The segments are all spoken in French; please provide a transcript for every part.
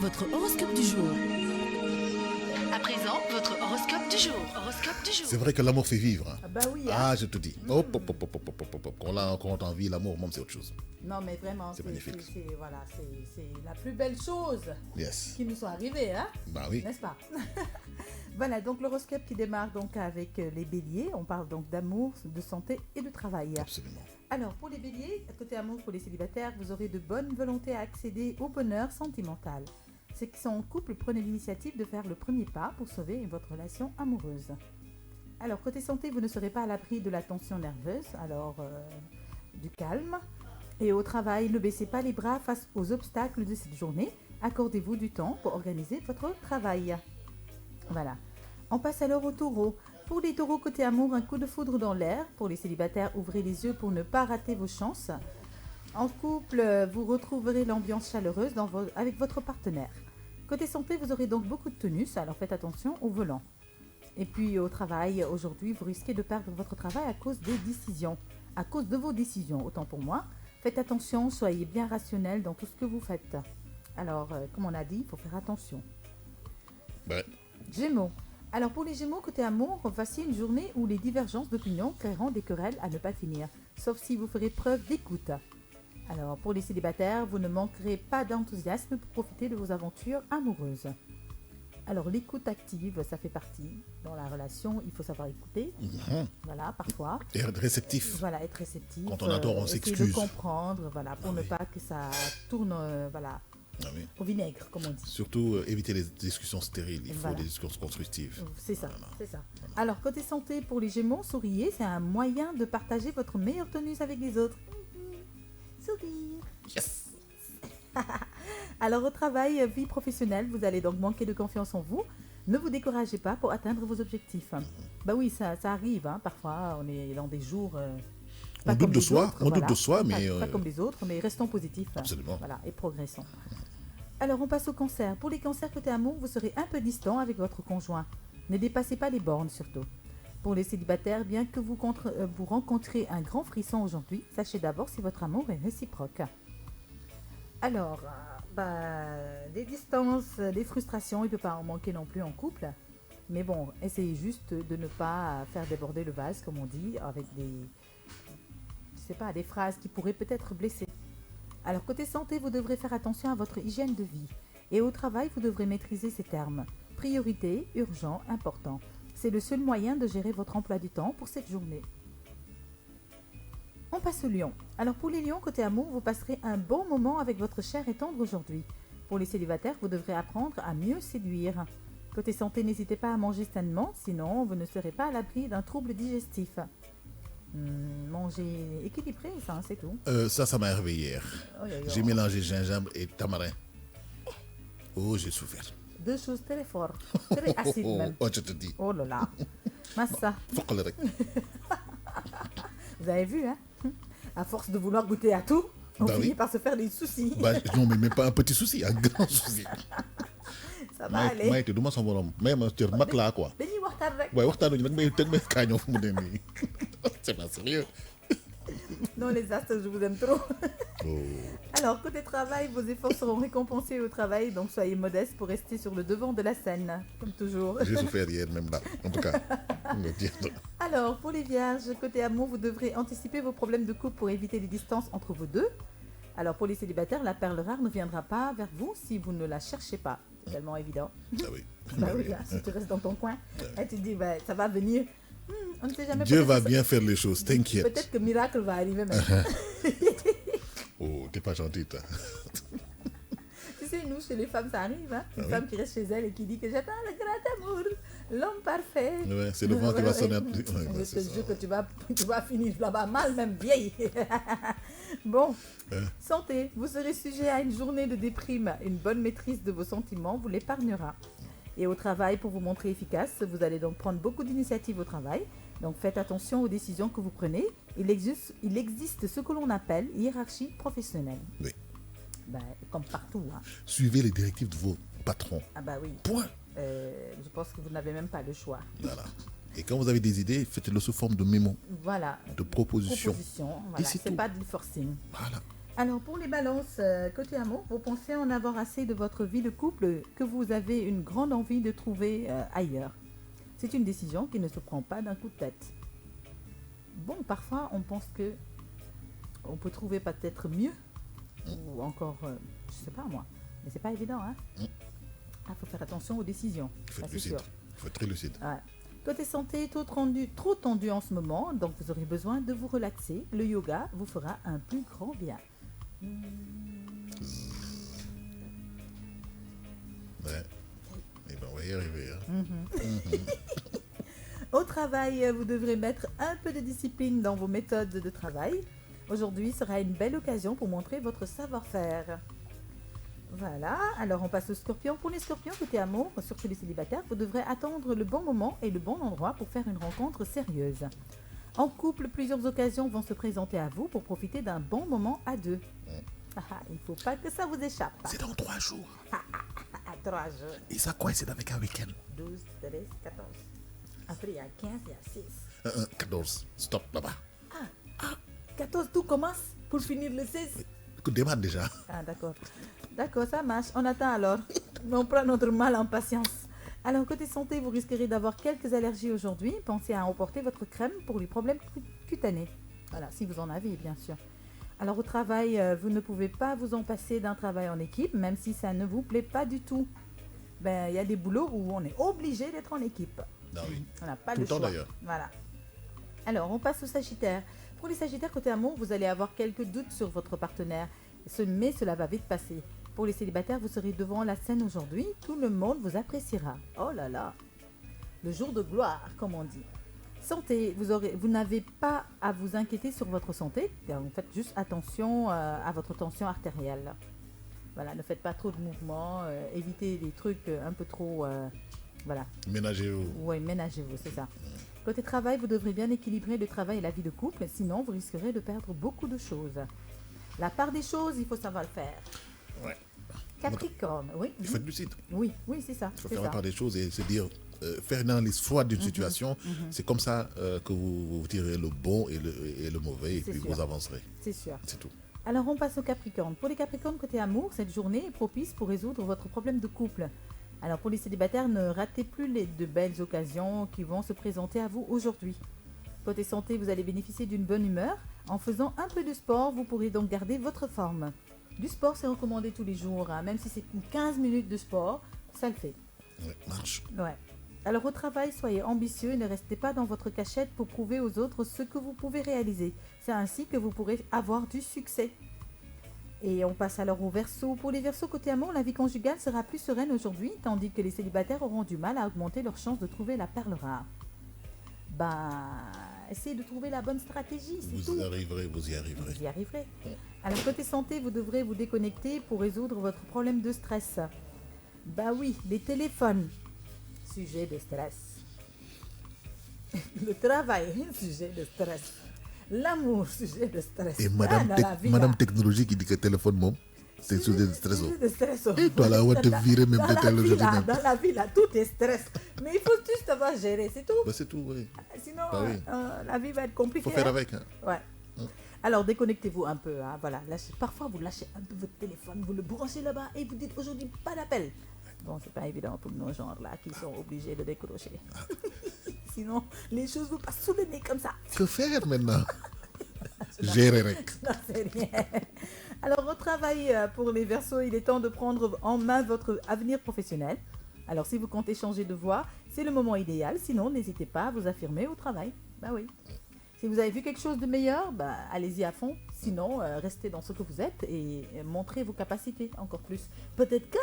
votre horoscope du jour. À présent, votre horoscope du jour. C'est vrai que l'amour fait vivre. Hein. Ah bah oui. Hein. Ah, je te dis. Hop, hop, hop, hop, hop, hop, hop. Quand on vit l'amour, même c'est autre chose. Non, mais vraiment, C'est magnifique. C'est la plus belle chose Yes. qui nous soit arrivée, hein, Bah oui. n'est-ce pas? Voilà, donc l'horoscope qui démarre donc avec les béliers. On parle donc d'amour, de santé et de travail. Absolument. Alors, pour les béliers, côté amour pour les célibataires, vous aurez de bonnes volontés à accéder au bonheur sentimental. Ceux qui sont en couple, prenez l'initiative de faire le premier pas pour sauver votre relation amoureuse. Alors, côté santé, vous ne serez pas à l'abri de la tension nerveuse, alors du calme. Et au travail, ne baissez pas les bras face aux obstacles de cette journée. Accordez-vous du temps pour organiser votre travail. Voilà. On passe alors aux taureaux. Pour les taureaux côté amour, un coup de foudre dans l'air. Pour les célibataires, ouvrez les yeux pour ne pas rater vos chances. En couple, vous retrouverez l'ambiance chaleureuse avec votre partenaire. Côté santé, vous aurez donc beaucoup de tonus, alors faites attention au volant. Et puis au travail, aujourd'hui, vous risquez de perdre votre travail à cause des décisions. À cause de vos décisions, autant pour moi. Faites attention, soyez bien rationnel dans tout ce que vous faites. Alors, comme on a dit, il faut faire attention. Ouais. Gémeaux. Alors pour les Gémeaux, côté amour, voici une journée où les divergences d'opinion créeront des querelles à ne pas finir, sauf si vous ferez preuve d'écoute. Alors pour les célibataires, vous ne manquerez pas d'enthousiasme pour profiter de vos aventures amoureuses. Alors l'écoute active, ça fait partie. Dans la relation, il faut savoir écouter. Voilà, parfois. Et être réceptif. Voilà, être réceptif. Quand on a tort, on essayer s'excuse. de comprendre, voilà, pour ne pas que ça tourne, voilà, Ah oui. au vinaigre, comme on dit. Surtout éviter les discussions stériles. Il faut Voilà. des discussions constructives. C'est ça, Voilà. c'est ça. Alors, côté santé, pour les Gémeaux, souriez, c'est un moyen de partager votre meilleure tonus avec les autres. Sourire. Yes. Alors, au travail, vie professionnelle, vous allez donc manquer de confiance en vous. Ne vous découragez pas pour atteindre vos objectifs. Bah oui, ça arrive, hein. Parfois, on est dans des jours... On doute de soi, mais... Pas comme les autres, mais restons positifs. Absolument. Voilà, et progressons. Alors, on passe au cancer. Pour les cancers côté amour, vous serez un peu distant avec votre conjoint. Ne dépassez pas les bornes, surtout. Pour les célibataires, bien que vous rencontrez un grand frisson aujourd'hui, sachez d'abord si votre amour est réciproque. Alors, des distances, des frustrations, il ne peut pas en manquer non plus en couple. Mais bon, essayez juste de ne pas faire déborder le vase, comme on dit, avec des phrases qui pourraient peut-être blesser. Alors, côté santé, vous devrez faire attention à votre hygiène de vie. Et au travail, vous devrez maîtriser ces termes. Priorité, urgent, important. C'est le seul moyen de gérer votre emploi du temps pour cette journée. On passe au lion. Alors pour les lions, côté amour, vous passerez un bon moment avec votre chair et tendre aujourd'hui. Pour les célibataires, vous devrez apprendre à mieux séduire. Côté santé, n'hésitez pas à manger sainement, sinon vous ne serez pas à l'abri d'un trouble digestif. Manger équilibré, ça, hein, c'est tout. Ça m'a réveillé hier. Oh, J'ai mélangé gingembre et tamarin. Oh, j'ai souffert. Deux choses très fortes, très acides même. Oh, je te dis. Oh là là. Massa. Fokkale rek. Vous avez vu, hein? À force de vouloir goûter à tout, on Bah finit oui. par se faire des soucis. Non, mais même pas un petit souci, un grand souci. Ça va aller. Maïté, du ma sama morom. Mais ma cër mag laa quoi. Dañuy waxtaan rek. waaye waxtaanuñu nag mais teg may kaañoo fu mu ne nii. C'est pas sérieux. Non, les astres, je vous aime trop. Oh. Alors, côté travail, vos efforts seront récompensés au travail, donc soyez modeste pour rester sur le devant de la scène, comme toujours. J'ai souffert hier même là. En tout cas, on va dire. Alors, pour les vierges, côté amour, vous devrez anticiper vos problèmes de couple pour éviter les distances entre vous deux. Alors, pour les célibataires, la perle rare ne viendra pas vers vous si vous ne la cherchez pas. C'est tellement évident. Ah oui. Bah oui, là, si tu restes dans ton coin, et tu te dis, ça va venir. On ne sait jamais. Dieu peut-être va que bien faire les choses, t'inquiète. Peut-être que miracle va arriver même. Oh, t'es pas gentil, toi. Tu sais, nous, chez les femmes, ça arrive. Hein? Une femme qui reste chez elle et qui dit que j'attends le grand amour, l'homme parfait. Ouais, c'est le vent qui va sonner. Ouais, Je c'est te ça. jure que tu vas finir là-bas mal, même vieille. Bon, santé, vous serez sujet à une journée de déprime. Une bonne maîtrise de vos sentiments vous l'épargnera. Et au travail, pour vous montrer efficace, vous allez donc prendre beaucoup d'initiatives au travail. Donc faites attention aux décisions que vous prenez. Il existe ce que l'on appelle hiérarchie professionnelle. Oui. Comme partout. Hein. Suivez les directives de vos patrons. Ah bah oui. Point. Je pense que vous n'avez même pas le choix. Voilà. Et quand vous avez des idées, faites-le sous forme de mémo, Voilà. de propositions. Proposition. Et Voilà. c'est C'est tout. pas du forcing. Voilà. Alors pour les balances, côté amour, vous pensez en avoir assez de votre vie de couple que vous avez une grande envie de trouver ailleurs. C'est une décision qui ne se prend pas d'un coup de tête. Bon, parfois on pense que on peut trouver peut-être mieux ou encore, je sais pas moi, mais c'est pas évident, hein. Ah, faut faire attention aux décisions. Il faut Ça, être c'est lucide. sûr. Il faut être très lucide. Ouais. Côté santé, trop tendu en ce moment, donc vous aurez besoin de vous relaxer. Le yoga vous fera un plus grand bien. Ouais. Eh ben, on va y arriver. Hein. Au travail, vous devrez mettre un peu de discipline dans vos méthodes de travail. Aujourd'hui sera une belle occasion pour montrer votre savoir-faire. Voilà, alors on passe aux scorpions. Pour les scorpions, côté amour, surtout les célibataires, vous devrez attendre le bon moment et le bon endroit pour faire une rencontre sérieuse. En couple, plusieurs occasions vont se présenter à vous pour profiter d'un bon moment à deux. Il ne faut pas que ça vous échappe. C'est dans 3 jours. À 3 jours. Et ça coïncide avec un week-end. 12, 13, 14. Après, il y a 15 et il y a 6. 14. Stop là-bas. 14, tout commence pour finir le 16. Écoute, démarre déjà. Ah, d'accord. D'accord, ça marche. On attend alors. On prend notre mal en patience. Alors, côté santé, vous risquerez d'avoir quelques allergies aujourd'hui. Pensez à emporter votre crème pour les problèmes cutanés. Voilà, si vous en avez, bien sûr. Alors, au travail, vous ne pouvez pas vous en passer d'un travail en équipe, même si ça ne vous plaît pas du tout. Ben, il y a des boulots où on est obligé d'être en équipe. Ah oui. On n'a pas Tout le le temps, choix. d'ailleurs. Voilà. Alors, on passe aux Sagittaires. Pour les Sagittaires, côté amour, vous allez avoir quelques doutes sur votre partenaire. Mais cela va vite passer. Pour les célibataires, vous serez devant la scène aujourd'hui. Tout le monde vous appréciera. Oh là là. Le jour de gloire, comme on dit. Santé, vous n'avez pas à vous inquiéter sur votre santé. Vous faites juste attention à votre tension artérielle. Voilà, ne faites pas trop de mouvements. Évitez des trucs un peu trop... voilà. Ménagez-vous. Oui, ménagez-vous, c'est ça. Côté travail, vous devrez bien équilibrer le travail et la vie de couple, sinon vous risquerez de perdre beaucoup de choses. La part des choses, il faut savoir le faire. Ouais. Capricorne, oui. Il faut être lucide. Oui, c'est ça. Il faut c'est faire ça. la part des choses et se dire, faire une analyse froide d'une situation. C'est comme ça que vous tirez le bon et le mauvais et C'est puis sûr. vous avancerez. C'est sûr. C'est tout. Alors on passe au Capricorne. Pour les Capricornes côté amour, cette journée est propice pour résoudre votre problème de couple. Alors pour les célibataires, ne ratez plus les de belles occasions qui vont se présenter à vous aujourd'hui. Côté santé, vous allez bénéficier d'une bonne humeur. En faisant un peu de sport, vous pourrez donc garder votre forme. Du sport, c'est recommandé tous les jours, hein. Même si c'est 15 minutes de sport, ça le fait. Ouais, marche. Ouais. Alors au travail, soyez ambitieux et ne restez pas dans votre cachette pour prouver aux autres ce que vous pouvez réaliser. C'est ainsi que vous pourrez avoir du succès. Et on passe alors aux Verseaux. Pour les Verseaux côté amour, la vie conjugale sera plus sereine aujourd'hui, tandis que les célibataires auront du mal à augmenter leurs chances de trouver la perle rare. Essayez de trouver la bonne stratégie, c'est tout. Vous y arriverez, vous y arriverez. Vous y arriverez. Alors côté santé, vous devrez vous déconnecter pour résoudre votre problème de stress. Oui, les téléphones, sujet de stress. Le travail, sujet de stress. L'amour, sujet de stress. Et Dans la vie, Madame là. Technologie qui dit que téléphone, mom, c'est sujet de stress. Sujet de stress. Et toi là, on va te virer même de téléphone. Dans la vie, là, tout est stress. Mais il faut juste savoir gérer, c'est tout. C'est tout, oui. Sinon, oui. la vie va être Il compliquée. faut faire hein. avec. Hein. Ouais. Alors déconnectez-vous un peu, hein, voilà. Parfois vous lâchez un peu votre téléphone, vous le branchez là-bas et vous dites aujourd'hui pas d'appel. Bon, c'est pas évident pour nos gens là qui sont obligés de décrocher. Sinon, les choses vous passent sous le nez comme ça. Que faire maintenant? Gérer rek. Non, c'est rien. Alors au travail pour les Verseaux, il est temps de prendre en main votre avenir professionnel. Alors si vous comptez changer de voie, c'est le moment idéal. Sinon, n'hésitez pas à vous affirmer au travail. Oui. Si vous avez vu quelque chose de meilleur, allez-y à fond. Sinon, restez dans ce que vous êtes et montrez vos capacités encore plus. Peut-être que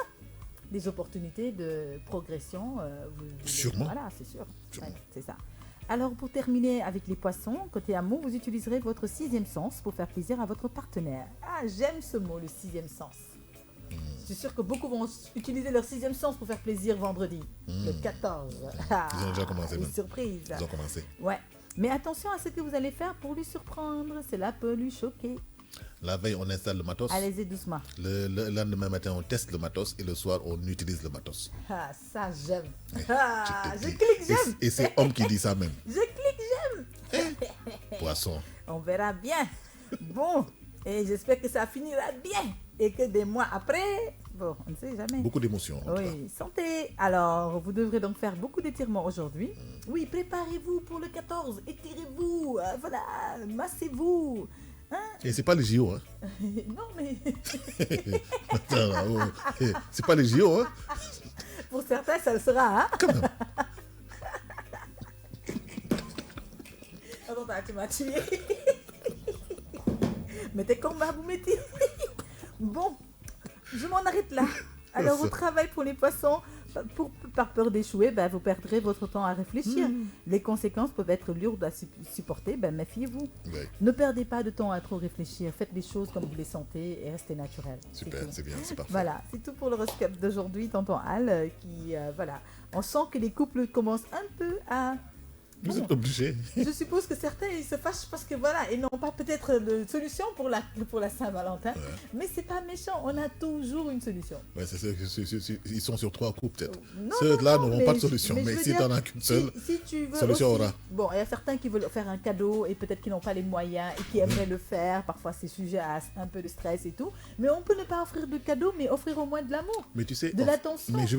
des opportunités de progression. Sûrement. Voilà, c'est sûr. Sûrement. Ouais, c'est ça. Alors, pour terminer avec les poissons, côté amour, vous utiliserez votre sixième sens pour faire plaisir à votre partenaire. Ah, j'aime ce mot, le sixième sens. Je suis sûre que beaucoup vont utiliser leur sixième sens pour faire plaisir vendredi, le 14. Ils ont déjà commencé, une même. surprise. Ils ont commencé. Ouais. Mais attention à ce que vous allez faire pour lui surprendre. Cela peut lui choquer. La veille, on installe le matos. Allez-y doucement. Le lendemain matin, on teste le matos et le soir, on utilise le matos. Ah, ça j'aime. Je te Je dis. clique j'aime. Et c'est homme qui dit ça même. Je clique j'aime. Poisson. On verra bien. Bon, Et j'espère que ça finira bien. Et que des mois après, bon, on ne sait jamais. Beaucoup d'émotions. en tout cas. Oui, santé. Alors, vous devrez donc faire beaucoup d'étirements aujourd'hui. Oui, préparez-vous pour le 14. Étirez-vous. Voilà, massez-vous. Hein? Et c'est pas les JO, hein. Non, mais Attends, là, c'est pas les JO, hein. pour certains, ça le sera. Hein? Quand même. Attends, tu m'as tué. Mais t'es comme vous mettez. Bon, je m'en arrête là. Alors, au travail pour les poissons, par peur d'échouer, vous perdrez votre temps à réfléchir. Les conséquences peuvent être lourdes à supporter, méfiez-vous. Ouais, Ne perdez pas de temps à trop réfléchir. Faites les choses comme vous les sentez et restez naturel. super, tout. c'est bien, c'est parfait. Voilà, c'est tout pour l'horoscope d'aujourd'hui, tonton Al, voilà. On sent que les couples commencent un peu à... Vous êtes obligé. Je suppose que certains ils se fâchent parce que voilà, ils n'ont pas peut-être de solution pour la Saint-Valentin. Ouais. Mais c'est pas méchant, on a toujours une solution. Ouais, ils sont sur 3 coups peut-être. Non, Ceux-là non, n'auront mais pas de solution. je Mais veux si dire, tu n'en as qu'une seule, si tu veux solution aussi- aura. Bon, il y a certains qui veulent faire un cadeau et peut-être qu'ils n'ont pas les moyens et qui aimeraient le faire. Parfois, c'est sujet à un peu de stress et tout. Mais on peut ne pas offrir de cadeau, mais offrir au moins de l'amour, mais tu sais, de l'attention. mais je